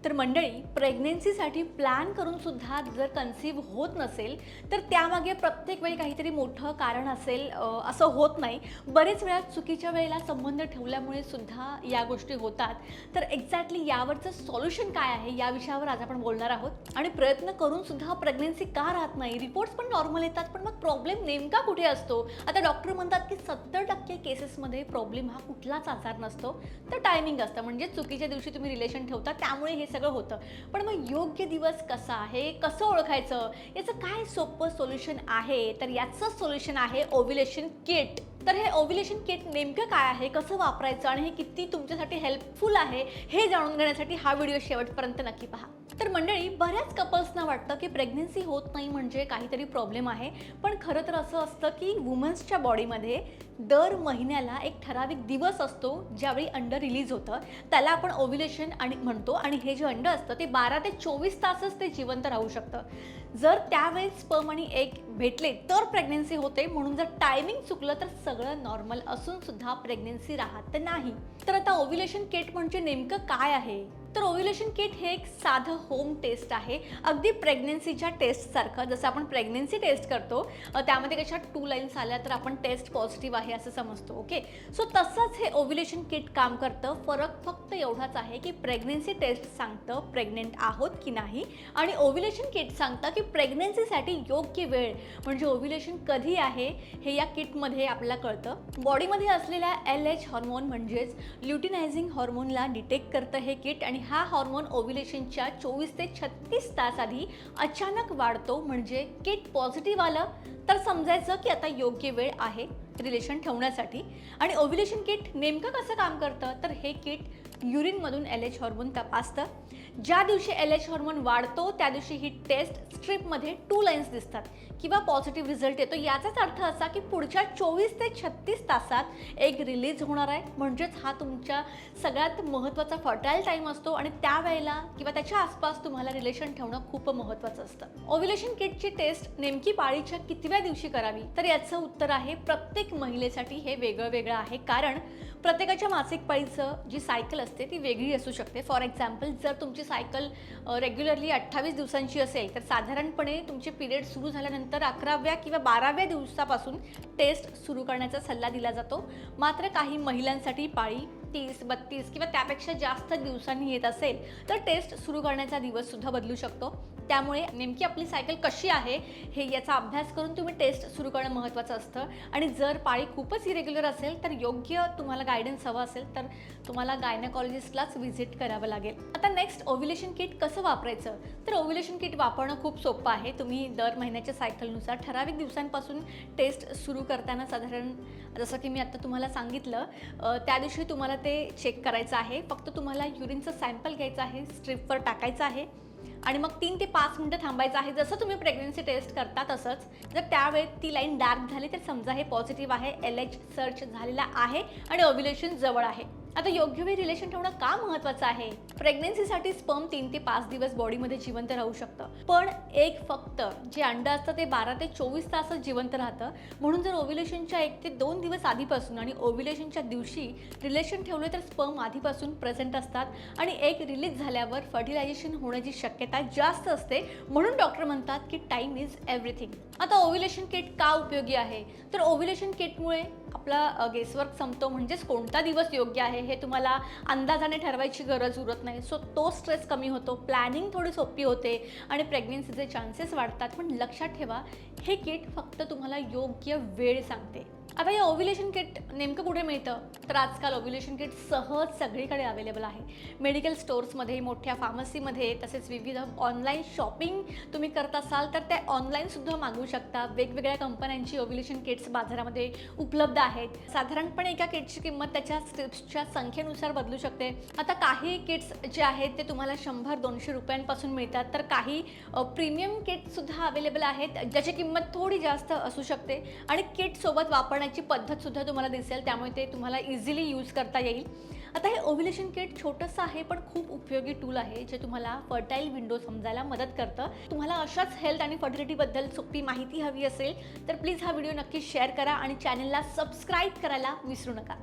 तर मंडळी, प्रेग्नन्सीसाठी प्लॅन करून सुद्धा जर कन्सीव्ह होत नसेल तर त्यामागे प्रत्येक वेळी काहीतरी मोठं कारण असेल असं होत नाही. बरेच वेळा चुकीच्या वेळेला संबंध ठेवल्यामुळे सुद्धा या गोष्टी होतात. तर एक्झॅक्टली यावरचं सोल्युशन काय आहे या विषयावर आज आपण बोलणार आहोत. आणि प्रयत्न करून सुद्धा प्रेग्नन्सी का राहत नाही, रिपोर्ट्स पण नॉर्मल येतात, पण मग प्रॉब्लेम नेमका कुठे असतो. आता डॉक्टर म्हणतात की 70% केसेसमध्ये प्रॉब्लेम हा कुठलाच आजार नसतो, तर टायमिंग असतं. म्हणजे चुकीच्या दिवशी तुम्ही रिलेशन ठेवता त्यामुळे हे सगळं होतं. पण मग योग्य दिवस कसा आहे, कसं ओळखायचं, याचं काय सोपं सोल्युशन आहे. तर याचं सोल्युशन आहे ओव्ह्युलेशन किट. तर हे ओव्ह्युलेशन किट नेमकं काय आहे, कसं वापरायचं आणि हे किती तुमच्यासाठी हेल्पफुल आहे हे जाणून घेण्यासाठी हा व्हिडिओ शेवटपर्यंत नक्की पहा. तर मंडळी, बऱ्याच कपल्सना वाटतं की प्रेग्नन्सी होत नाही म्हणजे काहीतरी प्रॉब्लेम आहे. पण खरं तर असं असतं की वुमन्सच्या बॉडीमध्ये दर महिन्याला एक ठराविक दिवस असतो ज्यावेळी अंड रिलीज होतं. त्याला आपण ओव्ह्युलेशन आणि म्हणतो. आणि हे जे अंड असतं ते 12 ते 24 तासच ते जिवंत राहू शकतं. जर त्यावेळेस स्पर्म आणि एग भेटले तर प्रेग्नन्सी होते. म्हणून जर टायमिंग चुकलं तर सगळं नॉर्मल असून सुद्धा प्रेग्नन्सी राहत नाही. तर आता ओव्ह्युलेशन किट म्हणजे नेमकं काय आहे. तर ओव्ह्युलेशन किट हे एक साधं होम टेस्ट आहे, अगदी प्रेग्नन्सीच्या टेस्टसारखं. जसं आपण प्रेग्नन्सी टेस्ट करतो त्यामध्ये कशा 2 लाईन्स आल्या तर आपण टेस्ट पॉझिटिव्ह आहे असं समजतो. ओके, सो तसंच हे ओव्ह्युलेशन किट काम करतं. फरक फक्त एवढाच आहे की प्रेग्नन्सी टेस्ट सांगतं प्रेग्नेंट आहोत की नाही, आणि ओव्ह्युलेशन किट सांगतं की प्रेग्नन्सीसाठी योग्य वेळ म्हणजे ओव्ह्युलेशन कधी आहे हे या किटमध्ये आपल्याला कळतं. बॉडीमध्ये असलेल्या LH हॉर्मोन म्हणजेच ल्युटिनायझिंग हॉर्मोनला डिटेक्ट करतं हे किट. आणि हा हॉर्मोन ओव्ह्युलेशनच्या 24 ते 36 तास आधी अचानक वाढतो. म्हणजे किट पॉझिटिव्ह आलं तर समजायचं की आता योग्य वेळ आहे रिलेशन ठेवण्यासाठी. आणि ओव्ह्युलेशन किट नेमकं कसं काम करतं, तर हे किट युरिनमधून LH हॉर्मोन तपासतं. ज्या दिवशी LH हॉर्मोन वाढतो त्या दिवशी ही टेस्ट स्ट्रिपमध्ये 2 लाईन्स दिसतात किंवा पॉझिटिव्ह रिझल्ट येतो. याचाच अर्थ असा की पुढच्या 24 ते 36 तासात एग रिलीज होणार आहे. म्हणजेच हा तुमच्या सगळ्यात महत्त्वाचा फर्टाईल टाईम असतो आणि त्यावेळेला किंवा त्याच्या आसपास तुम्हाला रिलेशन ठेवणं खूप महत्त्वाचं असतं. ओव्ह्युलेशन किटची टेस्ट नेमकी पाळीच्या कितव्या दिवशी करावी, तर याचं उत्तर आहे प्रत्येक महिलेसाठी हे वेगळं वेगळं आहे. कारण प्रत्येकाच्या मासिक पाळीचं जी सायकल असते ती वेगळी असू शकते. फॉर एक्झाम्पल, जर तुमची सायकल रेग्युलरली 28 दिवसांची असेल तर साधारणपणे तुमचे पिरियड सुरू झाल्यानंतर 11व्या किंवा 12व्या दिवसापासून टेस्ट सुरू करण्याचा सल्ला दिला जातो. मात्र काही महिलांसाठी पाळी 30, 32 किंवा त्यापेक्षा जास्त दिवसांनी येत असेल तर टेस्ट सुरू करण्याचा दिवस सुद्धा बदलू शकतो. त्यामुळे नेमकी आपली सायकल कशी आहे हे याचा अभ्यास करून तुम्ही टेस्ट सुरू करणं महत्त्वाचं असतं. आणि जर पाळी खूपच इरेग्युलर असेल तर योग्य तुम्हाला गायडन्स हवं असेल तर तुम्हाला गायनेकॉलॉजिस्टलाच व्हिजिट करावं लागेल. आता नेक्स्ट, ओव्ह्युलेशन किट कसं वापरायचं. तर ओव्ह्युलेशन किट वापरणं खूप सोपं आहे. तुम्ही दर महिन्याच्या सायकलनुसार ठराविक दिवसांपासून टेस्ट सुरू करताना साधारण जसं की मी आता तुम्हाला सांगितलं त्या दिवशी तुम्हाला ते चेक करायचं आहे. फक्त तुम्हाला युरिनचं सॅम्पल घ्यायचं आहे, स्ट्रिपवर टाकायचं आहे आणि मग 3 ते 5 मिनिटं थांबायचं आहे. जसं तुम्ही प्रेग्नन्सी टेस्ट करता तसंच. जर त्यावेळेत ती लाईन डार्क झाली तर समजा हे पॉझिटिव्ह आहे, LH सर्च झालेला आहे आणि ओव्ह्युलेशन जवळ आहे. आता योग्य वेळी रिलेशन ठेवणं का महत्त्वाचं आहे. प्रेग्नन्सीसाठी स्पर्म 3 ते 5 दिवस बॉडीमध्ये जिवंत राहू शकतं, पण एक फक्त जे अंड असतं ते 12 ते 24 तासच जिवंत राहतं. म्हणून जर ओव्ह्युलेशनच्या 1 ते 2 दिवस आधीपासून आणि ओव्ह्युलेशनच्या दिवशी रिलेशन ठेवले तर स्पर्म आधीपासून प्रेझेंट असतात आणि एग रिलीज झाल्यावर फर्टिलायझेशन होण्याची शक्यता जास्त असते. म्हणून डॉक्टर म्हणतात की टाईम इज एव्हरीथिंग. आता ओव्ह्युलेशन किट का उपयोगी आहे, तर ओव्ह्युलेशन किटमुळे आपला गेसवर्क संपतो. म्हणजेच कोणता दिवस योग्य आहे हे तुम्हाला अंदाजाने ठरवायची गरज उरत नाही. सो तो स्ट्रेस कमी होतो, प्लॅनिंग थोडी सोपी होते आणि प्रेग्नन्सीचे चान्सेस वाढतात. पण लक्षात ठेवा, हे किट फक्त तुम्हाला योग्य वेळ सांगते. आता या ओव्ह्युलेशन किट नेमकं कुठे मिळतं, तर आजकाल ओव्ह्युलेशन किट सहज सगळीकडे अवेलेबल आहे. मेडिकल स्टोर्समध्ये, मोठ्या फार्मसीमध्ये, तसेच विविध ऑनलाईन शॉपिंग तुम्ही करत असाल तर त्या ऑनलाईनसुद्धा मागवू शकता. वेगवेगळ्या कंपन्यांची ओव्ह्युलेशन किट्स बाजारामध्ये उपलब्ध आहेत. साधारणपणे एका किटची किंमत त्याच्या स्ट्रिप्सच्या संख्येनुसार बदलू शकते. आता काही किट्स जे आहेत ते तुम्हाला 100-200 रुपयांपासून मिळतात, तर काही प्रीमियम किटसुद्धा अवेलेबल आहेत ज्याची किंमत थोडी जास्त असू शकते. आणि किटसोबत वापरण्याची पद्धतसुद्धा तुम्हाला दिसेल, त्यामुळे ते तुम्हाला इझिली यूज करता येईल. आता हे ओव्ह्युलेशन किट छोटंसं आहे पण खूप उपयोगी टूल आहे जे तुम्हाला फर्टाईल विंडो समजायला मदत करतं. तुम्हाला अशाच हेल्थ आणि फर्टिलिटीबद्दल सोपी माहिती हवी असेल तर प्लीज हा व्हिडिओ नक्की शेअर करा आणि चॅनलला सबस्क्राईब करायला विसरू नका.